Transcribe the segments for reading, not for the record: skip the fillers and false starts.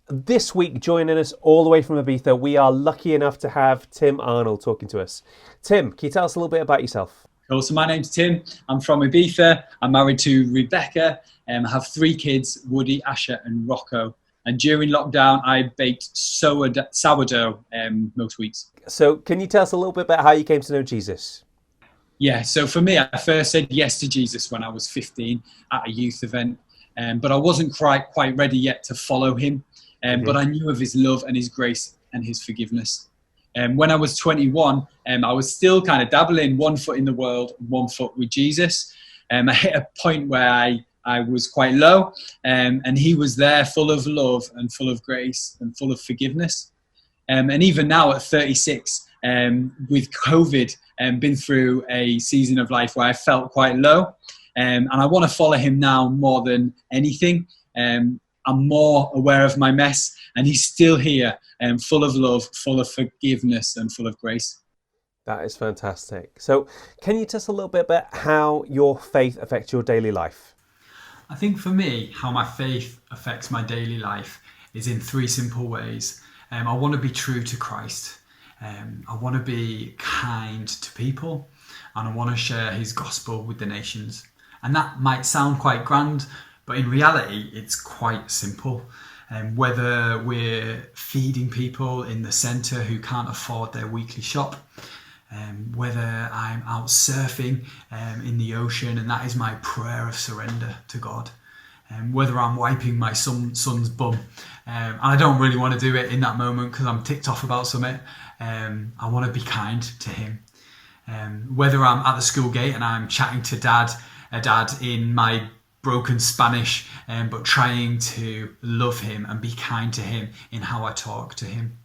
This week, joining us all the way from Ibiza, we are lucky enough to have Tim Arnold talking to us. Tim, can you tell us a little bit about yourself? Cool. So my name's Tim. I'm from Ibiza. I'm married to Rebecca. I have three kids, Woody, Asher and Rocco. And during lockdown, I baked sourdough most weeks. So can you tell us a little bit about how you came to know Jesus? Yeah, so for me, I first said yes to Jesus when I was 15 at a youth event. But I wasn't quite ready yet to follow him. But I knew of his love and his grace and his forgiveness. When I was 21, I was still kind of dabbling, one foot in the world, one foot with Jesus. I hit a point where I was quite low, and he was there full of love and full of grace and full of forgiveness. And even now at 36, with COVID, been through a season of life where I felt quite low. And I want to follow him now more than anything. I'm more aware of my mess, and he's still here, full of love, full of forgiveness, and full of grace. That is fantastic. So can you tell us a little bit about how your faith affects your daily life? I think for me, how my faith affects my daily life is in three simple ways. I want to be true to Christ. I want to be kind to people, and I want to share his gospel with the nations. And that might sound quite grand, but in reality, it's quite simple. Whether we're feeding people in the centre who can't afford their weekly shop, whether I'm out surfing in the ocean, and that is my prayer of surrender to God. Whether I'm wiping my son's bum, and I don't really want to do it in that moment because I'm ticked off about something. I want to be kind to him. Whether I'm at the school gate and I'm chatting to dad in my broken Spanish, but trying to love him and be kind to him in how I talk to him.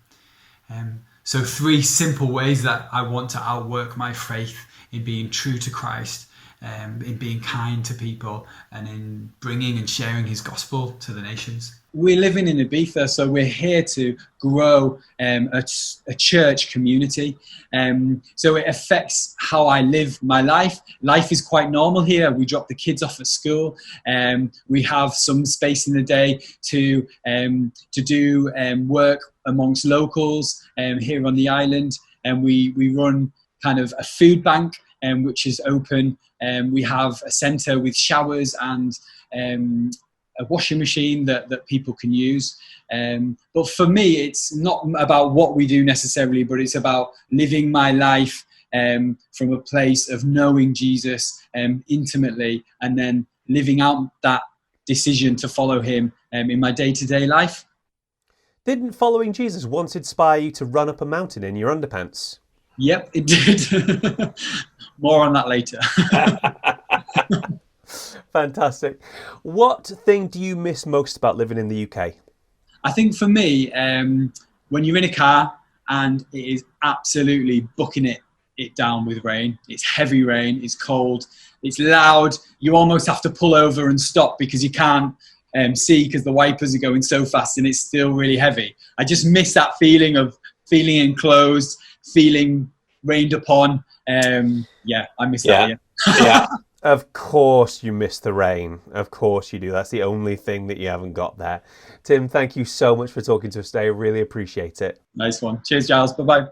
So three simple ways that I want to outwork my faith in being true to Christ, in being kind to people, and in bringing and sharing his gospel to the nations. We're living in Ibiza, so we're here to grow a church community. So it affects how I live my life. Life is quite normal here. We drop the kids off at school. We have some space in the day to do work amongst locals here on the island. And we run kind of a food bank, which is open. We have a centre with showers and a washing machine that people can use. But for me, it's not about what we do necessarily, but it's about living my life from a place of knowing Jesus intimately, and then living out that decision to follow him in my day-to-day life. Didn't following Jesus once inspire you to run up a mountain in your underpants? Yep, it did. More on that later. Fantastic. What thing do you miss most about living in the UK? I think for me, when you're in a car and it is absolutely bucking it down with rain, it's heavy rain, it's cold, it's loud, you almost have to pull over and stop because you can't see because the wipers are going so fast and it's still really heavy. I just miss that feeling of feeling enclosed, feeling rained upon. I miss that. Yeah. Of course you miss the rain. Of course you do. That's the only thing that you haven't got there. Tim, thank you so much for talking to us today. I really appreciate it. Nice one. Cheers, Giles. Bye-bye.